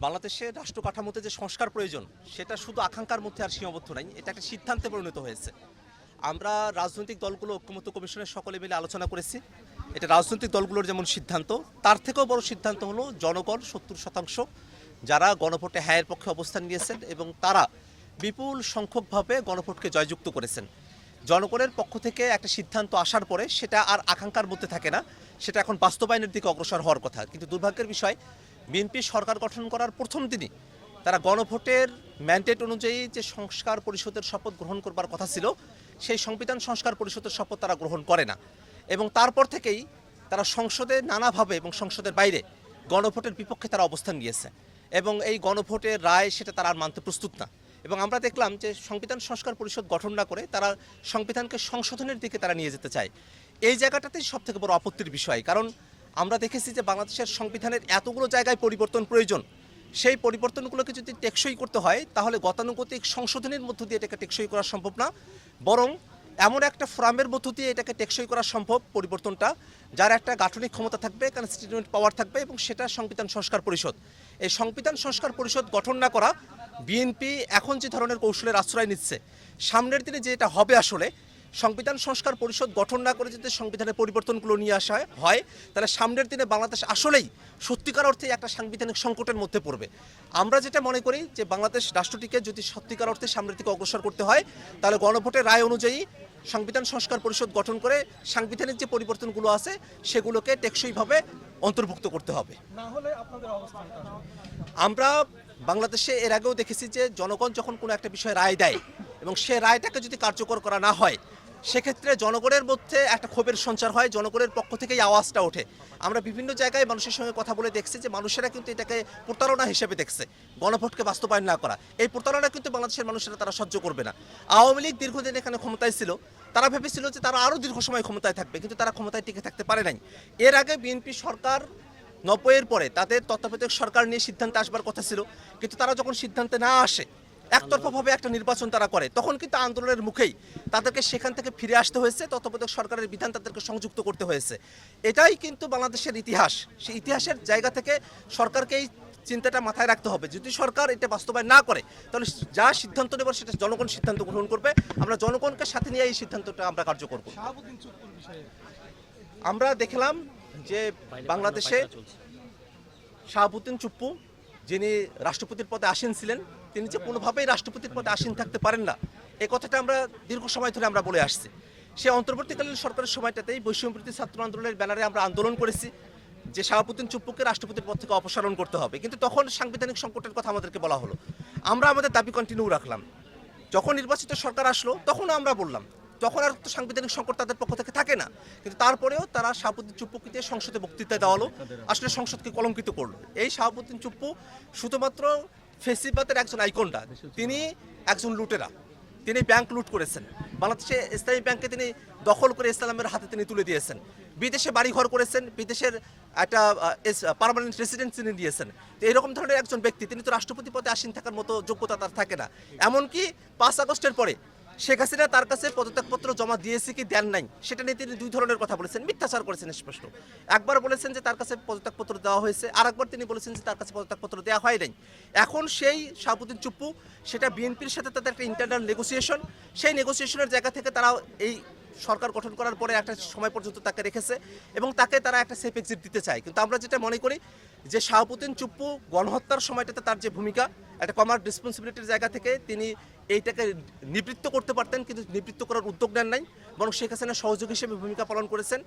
বাংলাদেশের রাষ্ট্র কাঠামোতে যে সংস্কার প্রয়োজন সেটা শুধু আকাঙ্ক্ষার মধ্যে আর সীমাবদ্ধ নাই, এটা একটা সিদ্ধান্তে পরিণত হয়েছে। আমরা রাজনৈতিক দলগুলো ঐক্যমত্য কমিশনের সকলে মিলে আলোচনা করেছি। এটা রাজনৈতিক দলগুলোর যেমন সিদ্ধান্ত, তার থেকেও বড় সিদ্ধান্ত হলো জনগণ 70% যারা গণভোটে হ্যাঁয়ের পক্ষে অবস্থান নিয়েছেন এবং তারা বিপুল সংখ্যকভাবে গণভোটকে জয়যুক্ত করেছেন। জনগণের পক্ষ থেকে একটা সিদ্ধান্ত আসার পরে সেটা আর আকাঙ্ক্ষার মধ্যে থাকে না, সেটা এখন বাস্তবায়নের দিকে অগ্রসর হওয়ার কথা। কিন্তু দুর্ভাগ্যের বিষয়, বিএনপি সরকার গঠন করার প্রথম দিনই তারা গণভোটের ম্যান্ডেট অনুযায়ী যে সংস্কার পরিষদের শপথ গ্রহণ করবার কথা ছিল, সেই সংবিধান সংস্কার পরিষদের শপথ তারা গ্রহণ করে না। এবং তারপর থেকেই তারা সংসদে নানাভাবে এবং সংসদের বাইরে গণভোটের বিপক্ষে তারা অবস্থান নিয়েছে এবং এই গণভোটের রায় সেটা তারা আর মানতে প্রস্তুত না। এবং আমরা দেখলাম যে সংবিধান সংস্কার পরিষদ গঠন না করে তারা সংবিধানকে সংশোধনের দিকে তারা নিয়ে যেতে চায়। এই জায়গাটাতেই সবথেকে বড় আপত্তির বিষয়, কারণ আমরা দেখেছি যে বাংলাদেশের সংবিধানের এতগুলো জায়গায় পরিবর্তন প্রয়োজন। সেই পরিবর্তনগুলোকে যদি টেকসই করতে হয় তাহলে গতানুগতিক সংশোধনের মধ্য দিয়ে এটাকে টেকসই করা সম্ভব না, বরং এমন একটা ফোরামের মধ্য দিয়ে এটাকে টেকসই করা সম্ভব পরিবর্তনটা, যার একটা গাঠনিক ক্ষমতা থাকবে, কনস্টিটিউয়েন্ট পাওয়ার থাকবে, এবং সেটা সংবিধান সংস্কার পরিষদ। এই সংবিধান সংস্কার পরিষদ গঠন না করা বিএনপি এখন যে ধরনের কৌশলের আশ্রয় নিচ্ছে, সামনের দিনে যে এটা হবে আসলে সংবিধান সংস্কার পরিষদ গঠন না করে যদি সংবিধানের পরিবর্তনগুলো নিয়ে আসা হয় তাহলে সামনের দিনে বাংলাদেশ আসলেই সত্যিকার অর্থে একটা সাংবিধানিক সংকটের মধ্যে পড়বে। আমরা যেটা মনে করি যে বাংলাদেশ রাষ্ট্রটিকে যদি সত্যিকার অর্থে সামনের দিকে অগ্রসর করতে হয় তাহলে গণভোটের রায় অনুযায়ী সংবিধান সংস্কার পরিষদ গঠন করে সাংবিধানিক যে পরিবর্তনগুলো আছে সেগুলোকে টেকসইভাবে অন্তর্ভুক্ত করতে হবে। না হলে আপনাদের অবস্থানটা আমরা বাংলাদেশে এর আগেও দেখেছি যে জনগণ যখন কোনো একটা বিষয়ে রায় দেয় এবং সে রায়টাকে যদি কার্যকর করা না হয় সেক্ষেত্রে জনগণের মধ্যে একটা ক্ষোভের সঞ্চার হয়, জনগণের পক্ষ থেকেই আওয়াজটা ওঠে। আমরা বিভিন্ন জায়গায় মানুষের সঙ্গে কথা বলে দেখছি যে মানুষেরা কিন্তু এটাকে প্রতারণা হিসেবে দেখছে, গণভোটকে বাস্তবায়ন না করা। এই প্রতারণা কিন্তু বাংলাদেশের মানুষেরা তারা সহ্য করবে না। আওয়ামী লীগ দীর্ঘদিন এখানে ক্ষমতায় ছিল, তারা ভেবেছিল যে তারা আরও দীর্ঘ সময় ক্ষমতায় থাকবে, কিন্তু তারা ক্ষমতায় টিকে থাকতে পারে নাই। এর আগে বিএনপি সরকার 90-এর পরে তাদের তত্ত্বাবধায়ক সরকার নিয়ে সিদ্ধান্তে আসবার কথা ছিল, কিন্তু তারা যখন সিদ্ধান্তে না আসে একতরফাভাবে একটা নির্বাচন তারা করে, তখন কিন্তু আন্দোলনের মুখেই তাদেরকে সেখান থেকে ফিরে আসতে হয়েছে, তত্ত্বাবধায়ক সরকারের বিধান তাদেরকে সংযুক্ত করতে হয়েছে। এটাই কিন্তু বাংলাদেশের ইতিহাস। সেই ইতিহাসের জায়গা থেকে সরকারকে এই চিন্তাটা মাথায় রাখতে হবে, যদি সরকার এটা বাস্তবায়ন না করে তাহলে যা সিদ্ধান্ত নেবার সেটা জনগণ সিদ্ধান্ত গ্রহণ করবে। আমরা জনগণকে সাথে নিয়ে এই সিদ্ধান্তটা আমরা কার্যকর করব। শাহাবুদ্দিন চুপ্পুর বিষয়ে আমরা দেখলাম যে বাংলাদেশে শাহাবুদ্দিন চুপ্পু যিনি রাষ্ট্রপতির পদে আসীন ছিলেন, তিনি যে কোনোভাবেই রাষ্ট্রপতির পদে আসীন থাকতে পারেন না, এই কথাটা আমরা দীর্ঘ সময় ধরে আমরা বলে আসছি। সে অন্তর্বর্তীকালীন সরকারের সময়টাতেই বৈষম্যবিরোধী ছাত্র আন্দোলনের ব্যানারে আমরা আন্দোলন করেছি যে শাহাবুদ্দিন চুপ্পুকে রাষ্ট্রপতির পদ থেকে অপসারণ করতে হবে, কিন্তু তখন সাংবিধানিক সংকটের কথা আমাদেরকে বলা হলো। আমরা আমাদের দাবি কন্টিনিউ রাখলাম। যখন নির্বাচিত সরকার আসলো তখন আমরা বললাম, তখন আর তো সাংবিধানিক সংকট তাদের পক্ষ থেকে থাকে না, কিন্তু তারপরেও তারা শাহাবুদ্দিন চুপ্পুকে দিয়ে সংসদে বক্তৃতা দেওয়ালো, আসলে সংসদকে কলঙ্কিত করলো। এই শাহাবুদ্দিন চুপ্পু শুধুমাত্র ফেসিবাদের একজন আইকনটা, তিনি একজন লুটেরা, তিনি ব্যাংক লুট করেছেন, বাংলাদেশে ইসলামী ব্যাংকে তিনি দখল করে ইসলামের হাতে তিনি তুলে দিয়েছেন, বিদেশে বাড়িঘর করেছেন, বিদেশের একটা পার্মানেন্ট রেসিডেন্স তিনি দিয়েছেন। তো এরকম ধরনের একজন ব্যক্তি, তিনি তো রাষ্ট্রপতি পদে আসীন থাকার মতো যোগ্যতা তার থাকে না। এমনকি 5 আগস্টের পরে শেখ হাসিনা তার কাছে পদত্যাগপত্র জমা দিয়েছে কি দেন নাই সেটা নিয়ে তিনি 2 ধরনের কথা বলেছেন, মিথ্যাচার করেছেন স্পষ্ট। একবার বলেছেন যে তার কাছে পদত্যাগপত্র দেওয়া হয়েছে, আর একবার তিনি বলেছেন যে তার কাছে পদত্যাগপত্র দেওয়া হয় নাই। এখন সেই শাহাবুদ্দিন চুপ্পু, সেটা বিএনপির সাথে তাদের একটা ইন্টারনাল নেগোসিয়েশন, সেই নেগোসিয়েশনের জায়গা থেকে তারা এই সরকার গঠন করার পরে একটা সময় পর্যন্ত তাকে রেখেছে এবং তাকে তারা একটা সেফ এক্সিট দিতে চায়। কিন্তু আমরা যেটা মনে করি যে শাহাবুদ্দিন চুপ্পু গণহত্যার সময়টাতে তার যে ভূমিকা, একটা কমার রেসপন্সিবিলিটির জায়গা থেকে তিনি এইটাকে নিবৃত্ত করতে পারতেন, কিন্তু নিবৃত্ত করার উদ্যোগ নেন নাই, বরং শেখ হাসিনার সহযোগী হিসেবে ভূমিকা পালন করেছেন।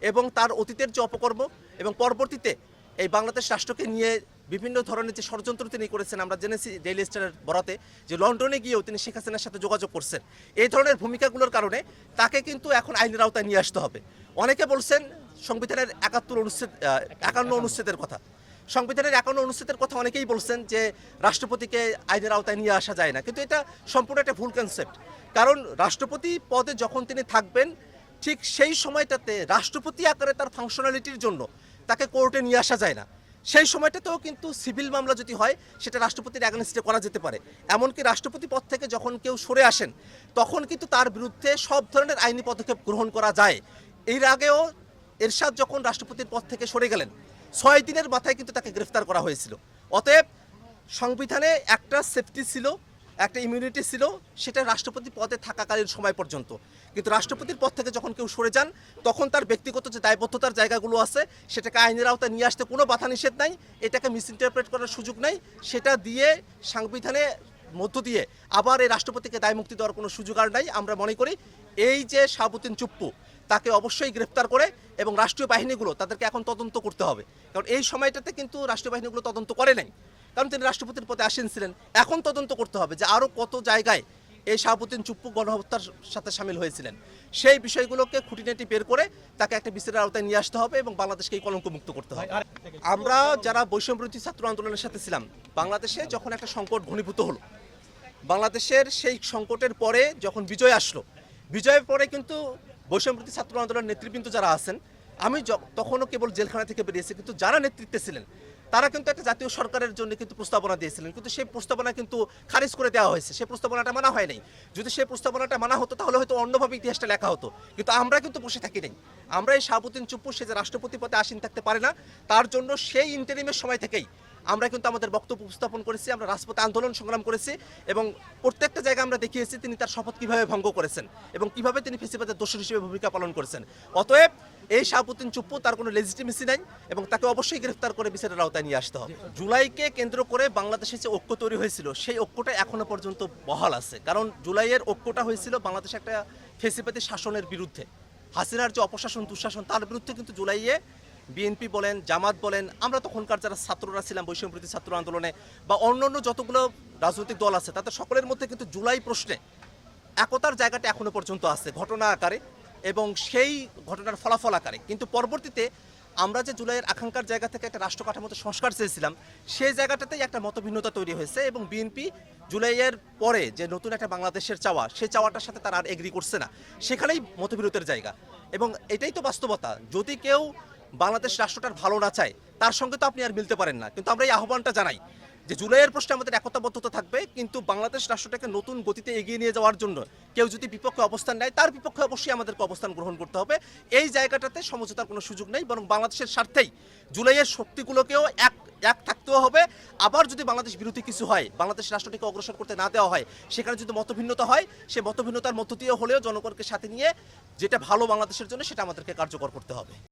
এবং তার অতীতের যে অপকর্ম এবং পরবর্তীতে এই বাংলাদেশ রাষ্ট্রকে নিয়ে বিভিন্ন ধরনের যে ষড়যন্ত্র তিনি করেছেন, আমরা জেনেছি ডেইলি স্টারের বরাতে যে লন্ডনে গিয়েও তিনি শেখ হাসিনার সাথে যোগাযোগ করছেন। এই ধরনের ভূমিকাগুলোর কারণে তাকে কিন্তু এখন আইনের আওতায় নিয়ে আসতে হবে। অনেকে বলছেন সংবিধানের 51 অনুচ্ছেদের কথা, সংবিধানের 51 অনুচ্ছেদের কথা অনেকেই বলছেন যে রাষ্ট্রপতিকে আইনের আওতায় নিয়ে আসা যায় না, কিন্তু এটা সম্পূর্ণ একটা ভুল কনসেপ্ট। কারণ রাষ্ট্রপতি পদে যখন তিনি থাকবেন ঠিক সেই সময়টাতে রাষ্ট্রপতি আকারে তার ফাংশনালিটির জন্য তাকে কোর্টে নিয়ে আসা যায় না। সেই সময়টাতেও কিন্তু সিভিল মামলা যদি হয় সেটা রাষ্ট্রপতির অ্যাগেনস্টে করা যেতে পারে। এমনকি রাষ্ট্রপতি পদ থেকে যখন কেউ সরে আসেন তখন কিন্তু তার বিরুদ্ধে সব ধরনের আইনি পদক্ষেপ গ্রহণ করা যায়। এর আগেও এরশাদ যখন রাষ্ট্রপতির পদ থেকে সরে গেলেন 6 দিনের মাথায় কিন্তু তাকে গ্রেফতার করা হয়েছিল। অতএব সংবিধানে একটা সেফটি ছিল, একটা ইমিউনিটি ছিল, সেটা রাষ্ট্রপতি পদে থাকাকালীন সময় পর্যন্ত। কিন্তু রাষ্ট্রপতির পদ থেকে যখন কেউ সরে যান, তখন তার ব্যক্তিগত যে দায়বদ্ধতার জায়গাগুলো আছে সেটাকে আইনের আওতায় নিয়ে আসতে কোনো বাধা নিষেধ নাই, এটাকে মিসইন্টারপ্রেট করার সুযোগ নাই। সেটা দিয়ে সংবিধানে মধ্য দিয়ে আবার এই রাষ্ট্রপতিকে দায়মুক্তি দেওয়ার কোনো সুযোগ আর নাই। আমরা মনে করি এই যে শাহাবুদ্দিন চুপ্পু, তাকে অবশ্যই গ্রেফতার করে এবং রাষ্ট্রীয় বাহিনীগুলো তাদেরকে এখন তদন্ত করতে হবে। কারণ এই সময়টাতে কিন্তু রাষ্ট্রীয় বাহিনীগুলো তদন্ত করে নাই, কারণ তিনি রাষ্ট্রপতির পদে আসীন ছিলেন। এখন তদন্ত করতে হবে যে আরও কত জায়গায় এই শাহাবুদ্দিন চুপ্পু গণহত্যার সাথে সামিল হয়েছিলেন, সেই বিষয়গুলোকে খুঁটিনাটি বের করে তাকে একটা বিচারের আওতায় নিয়ে আসতে হবে এবং বাংলাদেশকে এই কলঙ্কমুক্ত করতে হবে। আমরা যারা বৈষম্যবিরোধী ছাত্র আন্দোলনের সাথে ছিলাম, বাংলাদেশে যখন একটা সংকট ঘনীভূত হলো, বাংলাদেশের সেই সংকটের পরে যখন বিজয় আসলো, বিজয়ের পরে কিন্তু বৈষম্যবিরোধী ছাত্র আন্দোলনের নেতৃবৃন্দ যারা আছেন, আমি তখনও কেবল জেলখানা থেকে বেরিয়েছি, কিন্তু যারা নেতৃত্বে ছিলেন তারা কিন্তু একটা জাতীয় সরকারের জন্য কিন্তু প্রস্তাবনা দিয়েছিলেন, কিন্তু সেই প্রস্তাবনা কিন্তু খারিজ করে দেওয়া হয়েছে। সেই প্রস্তাবনাটা মানা হয় নাই। যদি সেই প্রস্তাবনাটা মানা হতো তাহলে হয়তো অন্যভাবে ইতিহাসটা লেখা হতো, কিন্তু আমরা কিন্তু বসে থাকি নাই। আমরা এই শাহাবুদ্দিন চুপ্পু, সে যে রাষ্ট্রপতি পদে আসীন থাকতে পারে না, তার জন্য সেই ইন্টারিমের সময় থেকেই আমরা কিন্তু আমাদের বক্তব্য উপস্থাপন করেছি, আমরা রাজপথে আন্দোলন সংগ্রাম করেছি এবং প্রত্যেকটা জায়গায় আমরা দেখিয়েছি তিনি তার শপথ কিভাবে ভঙ্গ করেছেন এবং কিভাবে তিনি ফেসিবাদের দোষর হিসেবে ভূমিকা পালন করেছেন। অতএব এই শাহাবুদ্দিন চুপ্পু, তার কোনো লেজিটিমেসি নাই এবং তাকে অবশ্যই গ্রেফতার করে বিচারের আওতায় নিয়ে আসতে হবে। জুলাইকে কেন্দ্র করে বাংলাদেশে যে ঐক্য তৈরি হয়েছিল, সেই ঐক্যটা এখনো পর্যন্ত বহাল আছে। কারণ জুলাইয়ের ঐক্যটা হয়েছিল বাংলাদেশে একটা ফেসিবাদী শাসনের বিরুদ্ধে, হাসিনার যে অপশাসন দুঃশাসন, তার বিরুদ্ধে কিন্তু জুলাইয়ে বিএনপি বলেন, জামাত বলেন, আমরা তখনকার যারা ছাত্ররা ছিলাম বৈষম্যবিরোধী ছাত্র আন্দোলনে, বা অন্যান্য যতগুলো রাজনৈতিক দল আছে, তাদের সকলের মধ্যে কিন্তু জুলাই প্রশ্নে একতার জায়গাটা এখনো পর্যন্ত আছে ঘটনা আকারে এবং সেই ঘটনার ফলাফল আকারে। কিন্তু পরবর্তীতে আমরা যে জুলাইয়ের আকাঙ্ক্ষার জায়গা থেকে একটা রাষ্ট্র কাঠামোতে সংস্কার চেয়েছিলাম, সেই জায়গাটাতেই একটা মতভিন্নতা তৈরি হয়েছে এবং বিএনপি জুলাইয়ের পরে যে নতুন একটা বাংলাদেশের চাওয়া, সেই চাওয়াটার সাথে তারা আর এগ্রি করছে না, সেখানেই মতবিরোধের জায়গা। এবং এটাই তো বাস্তবতা। যদি কেউ বাংলাদেশ রাষ্ট্রটার ভালো না চায়, তার সঙ্গে তো আপনি আর মিলতে পারেন না। কিন্তু আমরা এই আহ্বানটা জানাই যে জুলাইয়ের প্রশ্নে আমাদের একতাবদ্ধতা থাকবে, কিন্তু বাংলাদেশ রাষ্ট্রটাকে নতুন গতিতে এগিয়ে নিয়ে যাওয়ার জন্য কেউ যদি বিপক্ষে অবস্থান নেয়, তার বিপক্ষে অবশ্যই আমাদেরকে অবস্থান গ্রহণ করতে হবে। এই জায়গাটাতে সমঝোতার কোনো সুযোগ নেই, বরং বাংলাদেশের স্বার্থেই জুলাইয়ের শক্তিগুলোকেও এক থাকতেও হবে। আবার যদি বাংলাদেশ বিরোধী কিছু হয়, বাংলাদেশ রাষ্ট্রটিকে অগ্রসর করতে না দেওয়া হয়, সেখানে যদি মতভিন্নতা হয়, সে মতভিন্নতার মধ্য দিয়ে হলেও জনগণকে সাথে নিয়ে যেটা ভালো বাংলাদেশের জন্য, সেটা আমাদেরকে কার্যকর করতে হবে।